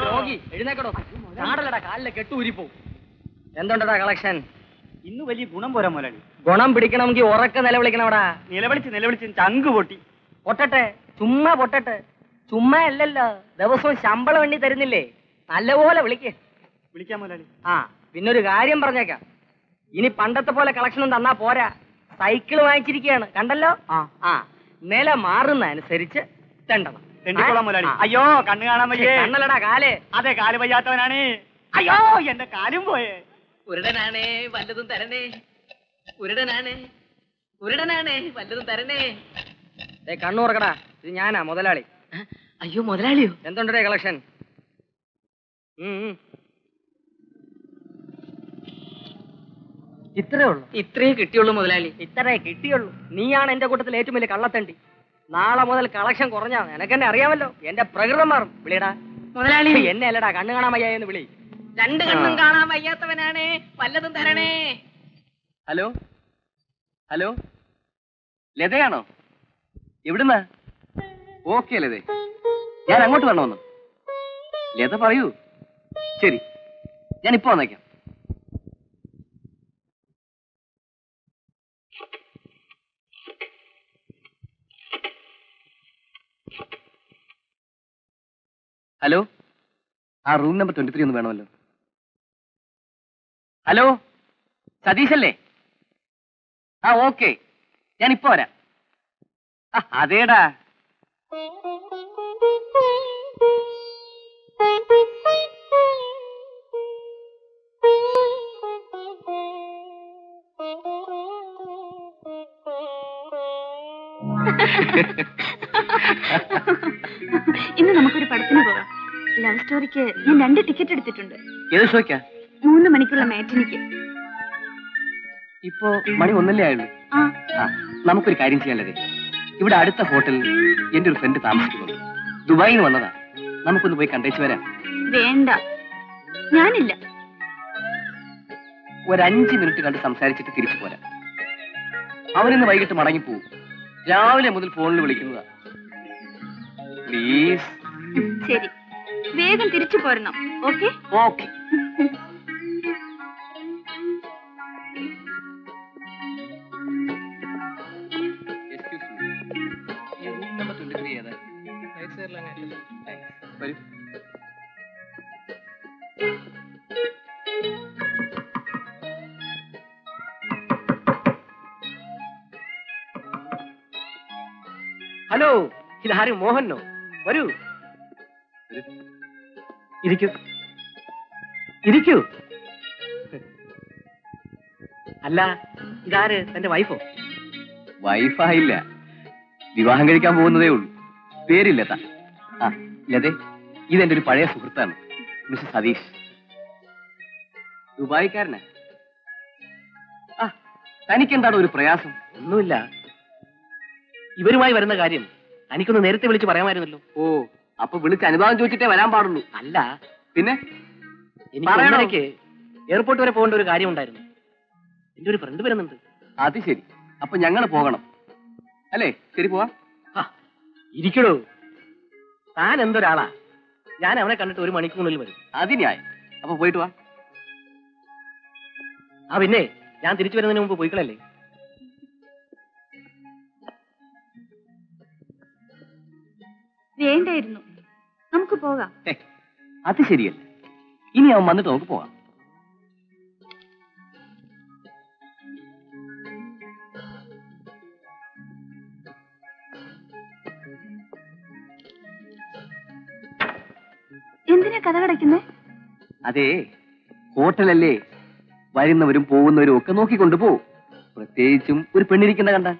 രോഗി എഴുന്നേക്കടോ. നാടല്ലടാ, കാലിലെ കെട്ടൂരിപ്പോ. എന്തുണ്ടടാ കളക്ഷൻ? ഇന്ന് വലിയ ഗുണം പോരാ മുതലാളി. ഗുണം പിടിക്കണമെങ്കിൽ ഉറക്കെ നിലവിളിക്കണവടാ. നിലവിളിച്ച് ചങ്ക് പൊട്ടി. പൊട്ടട്ടെ, ചുമ്മാ പൊട്ടട്ടെ. ചുമ്മാ അല്ലല്ലോ, ദിവസവും ശമ്പളം എണ്ണി തരുന്നില്ലേ? നല്ലപോലെ വിളിക്കാം മുതലാളി. ആ, പിന്നൊരു കാര്യം പറഞ്ഞേക്കാം. ഇനി പണ്ടത്തെ പോലെ കളക്ഷനും തന്നാ പോരാ. സൈക്കിൾ വാങ്ങിച്ചിരിക്കുകയാണ്, കണ്ടല്ലോ. ആ, നില മാറുന്ന അനുസരിച്ച് തെണ്ടണം. അയ്യോ, കണ്ണു കാണാൻ വയ്യേ. കണ്ണല്ലടാ, കാല്. അതെ, കാല് വയ്യാത്തവനാണ്. അയ്യോ, എന്റെ കാലും പോയേ. ഉരുടനാണേ വല്ലതും തരണേ, ഉരുടനാണേ വല്ലതും തരണേ. കണ്ണൂർക്കടാ, ഇത് ഞാനാ മുതലാളി. അയ്യോ, മുതലാളിയോ? എന്തുണ്ടേ കളക്ഷൻ? ഇത്രേ ഉള്ളൂ? ഇത്രേ കിട്ടിയുള്ളൂ മുതലാളി. ഇത്രേ കിട്ടിയുള്ളൂ? നീയാണ് എന്റെ കൂട്ടത്തിൽ ഏറ്റവും വലിയ കള്ളത്തണ്ടി. നാളെ മുതൽ കളക്ഷൻ കുറഞ്ഞാ എനക്കെന്നെ അറിയാമല്ലോ. എന്റെ പ്രകൃതം മാറും. വിളിയടാ മുതലാളി. എന്നെ അല്ലടാ, കണ്ണു കാണാൻ വയ്യാന്ന് വിളി. രണ്ട് കണ്ണും കാണാൻ വയ്യാത്തവനാണേ, വല്ലതും തരണേ. ഹലോ ഹലോ, ലതയാണോ? എവിടുന്നാ? ഓക്കെ ലതേ, ഞാൻ അങ്ങോട്ട് വരണമെന്ന്. ലത പറയൂ. ശരി, ഞാൻ ഇപ്പൊ വന്നേക്കാം. ഹലോ, ആ റൂം നമ്പർ 23 ഒന്ന് വേണമല്ലോ. ഹലോ, സതീഷല്ലേ? ആ, ഓക്കെ, ഞാൻ ഇപ്പൊ വരാം. അതേടാ. ഇന്ന് നമുക്കൊരു പടത്തിന് പോകാം. ലവ് സ്റ്റോറിക്ക് ഞാൻ 2 ടിക്കറ്റ് എടുത്തിട്ടുണ്ട്. ഏത് ഷോയ്ക്കാ? 3 മണിക്കുള്ള മാറ്റിനിക്ക്. ഇപ്പോ മണി 1 ആയുള്ളൂ. നമുക്കൊരു കാര്യം ചെയ്യാനുള്ളത്, ഇവിടെ അടുത്ത ഹോട്ടലിൽ എന്റെ ഒരു ഫ്രണ്ട് താമസിക്കുന്നുണ്ട്. ദുബായിൽ നിന്ന് വന്നതാ. നമുക്കൊന്ന് പോയി കണ്ടേച്ചു വരാം. വേണ്ട, ഞാനില്ല. ഒരു 5 മിനിറ്റ് കണ്ട് സംസാരിച്ചിട്ട് തിരിച്ചു പോരാം. അവനിന്ന് വൈകിട്ട് മടങ്ങിപ്പോവും. രാവിലെ മുതൽ ഫോണിൽ വിളിക്കുന്നതാ. പ്ലീസ്. ശരി, വേഗം തിരിച്ചു പോരണം. Okay okay. വരൂ. ഹലോ, ഇതാരും മോഹനോ? വരൂ, ഇരിക്കൂ. ഇരിക്കൂ. അല്ല, ഇതാര്? തന്റെ വൈഫോ? വൈഫായില്ല, വിവാഹം കഴിക്കാൻ പോകുന്നതേ ഉള്ളൂ. പേര് ലത. ആ, ലതേ, ഇതെന്റെ ഒരു പഴയ സുഹൃത്താണ്, മിസ്റ്റർ സതീഷ്. ദുബായിക്കാരനാ. ആ, തനിക്കെന്താണ് ഒരു പ്രയാസം? ഒന്നുമില്ല. ഇവരുമായി വരുന്ന കാര്യം തനിക്കൊന്ന് നേരത്തെ വിളിച്ച് പറയാമായിരുന്നല്ലോ. ഓ, അപ്പൊ വിളിച്ച് അനുവാദം ചോദിച്ചിട്ടേ വരാൻ പാടുള്ളൂ. അല്ല, പിന്നെ എനിക്ക് എയർപോർട്ട് വരെ പോകേണ്ട ഒരു കാര്യം ഉണ്ടായിരുന്നു. എന്റെ ഒരു ഫ്രണ്ട് വരുന്നുണ്ട്. അത് ശരി, അപ്പൊ ഞങ്ങൾ പോകണം അല്ലേ? ശരി, പോവാ. ഇരിക്കടോ, താൻ എന്തൊരാളാ. ഞാൻ അവനെ കണ്ടിട്ട് 1 മണിക്കൂറിനുള്ളിൽ വരും. അതിനായി. അപ്പൊ പോയിട്ട് വാ. പിന്നെ ഞാൻ തിരിച്ചു വരുന്നതിന് മുമ്പ് പോയിക്കളല്ലേ? വേണ്ടായിരുന്നു, നമുക്ക് പോകാം. അത് ശരിയല്ല. ഇനി അവൻ വന്നിട്ട് നമുക്ക് പോകാം. എന്തിനാ കഥ കടയ്ക്കുന്നേ? അതെ, ഹോട്ടലല്ലേ, വരുന്നവരും പോകുന്നവരും ഒക്കെ നോക്കിക്കൊണ്ടു പോവും. പ്രത്യേകിച്ചും ഒരു പെണ്ണിരിക്കുന്ന കണ്ടാൽ.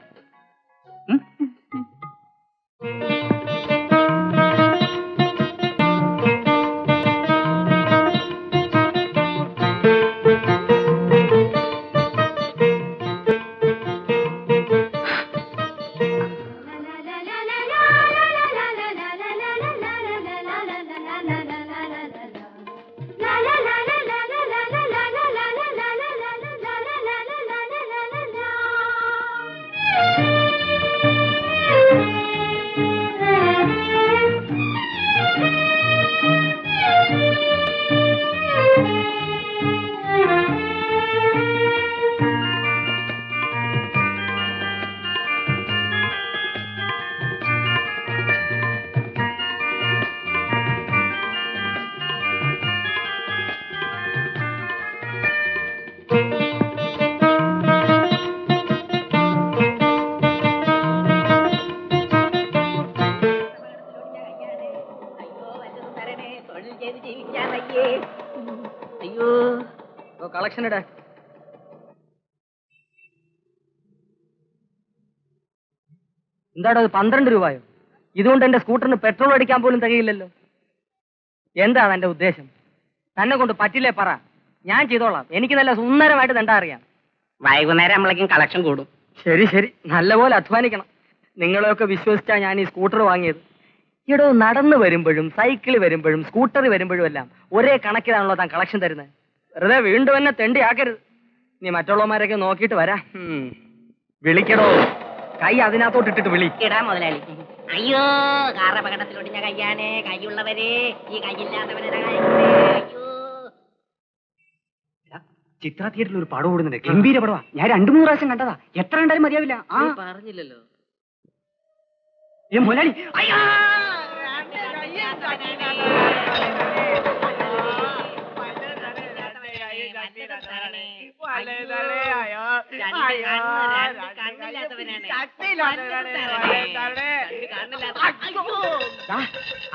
അയ്യോ കളക്ഷൻ ഇട. എന്താടോ അത് 12 രൂപയോ? ഇതുകൊണ്ട് എന്റെ സ്കൂട്ടറിന് പെട്രോൾ അടിക്കാൻ പോലും തികയില്ലല്ലോ. എന്താണ് എന്റെ ഉദ്ദേശം? തന്നെ കൊണ്ട് പറ്റില്ലേ പറ, ഞാൻ ചെയ്തോളാം. എനിക്ക് നല്ല സുന്ദരമായിട്ട് തെണ്ടാ അറിയാം. വൈകുന്നേരം നമ്മളേക്കും കളക്ഷൻ കൂടും. ശരി ശരി, നല്ലപോലെ അധ്വാനിക്കണം. നിങ്ങളെയൊക്കെ വിശ്വസിച്ചാ ഞാൻ ഈ സ്കൂട്ടർ വാങ്ങിയത്. ഇടോ, നടന്നു വരുമ്പോഴും സൈക്കിൾ വരുമ്പോഴും സ്കൂട്ടർ വരുമ്പോഴും എല്ലാം ഒരേ കണക്കിലാണല്ലോ താൻ കളക്ഷൻ തരുന്നത്. വെറുതെ വീണ്ടും എന്നെ തെണ്ടിയാക്കരുത്. നീ മറ്റുള്ളവന്മാരൊക്കെ നോക്കിയിട്ട് വരാ. വിളിക്കടോ, കൈ അതിനകത്തോട്ട് ഇട്ടിട്ട് വിളി. ഇടാ മുതലാളി. അയ്യോ, കാർ അപകടത്തിലൊടിഞ്ഞ കയ്യാണേ. കൈയുള്ളവരെ ഈ കൈയില്ലാത്തവരെ അയ്യോ. ചിത്ര തിയേറ്ററിൽ ഒരു പടം ഓടുന്നുണ്ട്, ഗംഭീര പടവാ. ഞാൻ 2-3 പ്രാവശ്യം കണ്ടതാ. എത്ര കണ്ടാലും മതിയാവില്ല. പറഞ്ഞില്ലല്ലോ മുതലാളി. അയ്യോ,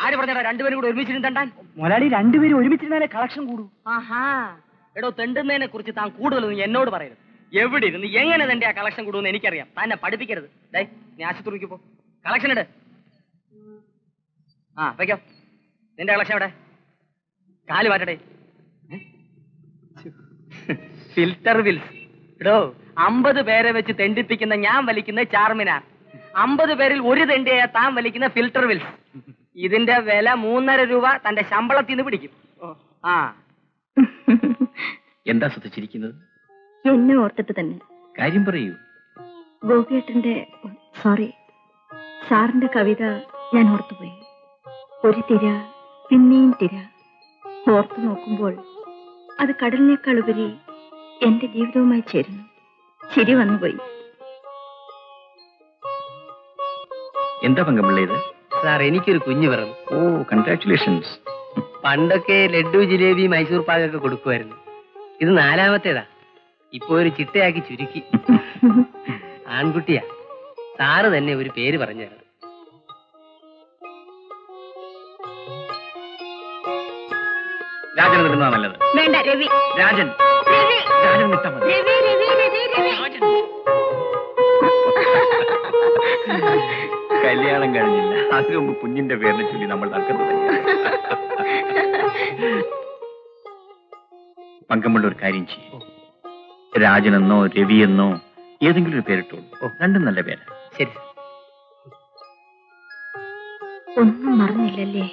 ആര് പറഞ്ഞാ രണ്ടുപേരും കൂടെ ഒരുമിച്ചിരുന്ന് തണ്ടാൻ? മുതലാളി, 2 പേരും ഒരുമിച്ചിരുന്നാലേ കളക്ഷൻ കൂടൂ. ആഹാ, എടോ, തെണ്ടുന്നതിനെ കുറിച്ച് താൻ കൂടുതലൊന്നും എന്നോട് പറയരുത്. എവിടെ ഇരുന്ന് എങ്ങനെ തന്റെ ആ കളക്ഷൻ കൂടുമെന്ന് എനിക്കറിയാം. തന്നെ പഠിപ്പിക്കരുത്. ഡേ, നീ ആശുപത്രിക്ക് പോ, കളക്ഷൻ ഇട്. ആ വെക്കോ, നിന്റെ കളക്ഷൻ എവിടെ? കാല് മാറ്റടേ. Filter Wills. എടോ, 50 പേരെ വെച്ച് തെണ്ടിപ്പിക്കുന്ന ഞാൻ വലിക്കുന്ന ചാർമിനാർ. 50 പേരിൽ ഒരു തെണ്ടിയായ താൻ വലിക്കുന്ന ഫിൽറ്റർ വിൽസ്. ഇതിന്റെ വില 3.5 രൂപ തന്റെ ശമ്പളത്തിൽ നിന്ന് പിടിക്കും. ആ, എന്താ ശ്രദ്ധിച്ചിരിക്കുന്നത്? എന്നെ ഓർത്തിട്ട് തന്നെ. കാര്യം പറയൂ. ഗോപിയേട്ടന്റെ സാറിന്റെ കവിത ഞാൻ ഓർത്തുപോയി. ഒരു തിര പിന്നെയും തിര. ഓർത്തു നോക്കുമ്പോൾ അത് കടലിനേക്കാൾ ഉപരി എന്റെ ജീവിതവുമായി ചേരുന്നു. ചിരി വന്നുപോയി. എന്താ പങ്കമുള്ളത്? സാർ, എനിക്കൊരു കുഞ്ഞു പിറന്നു. ഓ, കൺഗ്രാറ്റുലേഷൻസ്. പണ്ടൊക്കെ ലഡ്ഡു, ജിലേബി, മൈസൂർ പാകൊക്കെ കൊടുക്കുമായിരുന്നു. ഇത് 4ാമത്തേതാ. ഇപ്പൊ ഒരു ചിട്ടയാക്കി ചുരുക്കി. ആൺകുട്ടിയാ. സാറ് തന്നെ ഒരു പേര് പറഞ്ഞു തരണം. രാജൻ നിൽക്കുന്നതാ നല്ലത്. വേണ്ട, രവി. രാജൻ രാജൻ നിൽത്താ മതി. കല്യാണം കഴിഞ്ഞില്ല, അതിനു മുമ്പ് കുഞ്ഞിന്റെ പേരിനെ ചൊല്ലി നമ്മൾ നടക്കുന്നത്. പങ്കമുള്ള ഒരു കാര്യം ചെയ്യും. രാജനെന്നോ രവിയെന്നോ ഏതെങ്കിലും ഒരു പേരിട്ടോളൂ. 2 നല്ല പേര്. ശരി. ഒന്നും മറന്നില്ലല്ലേ?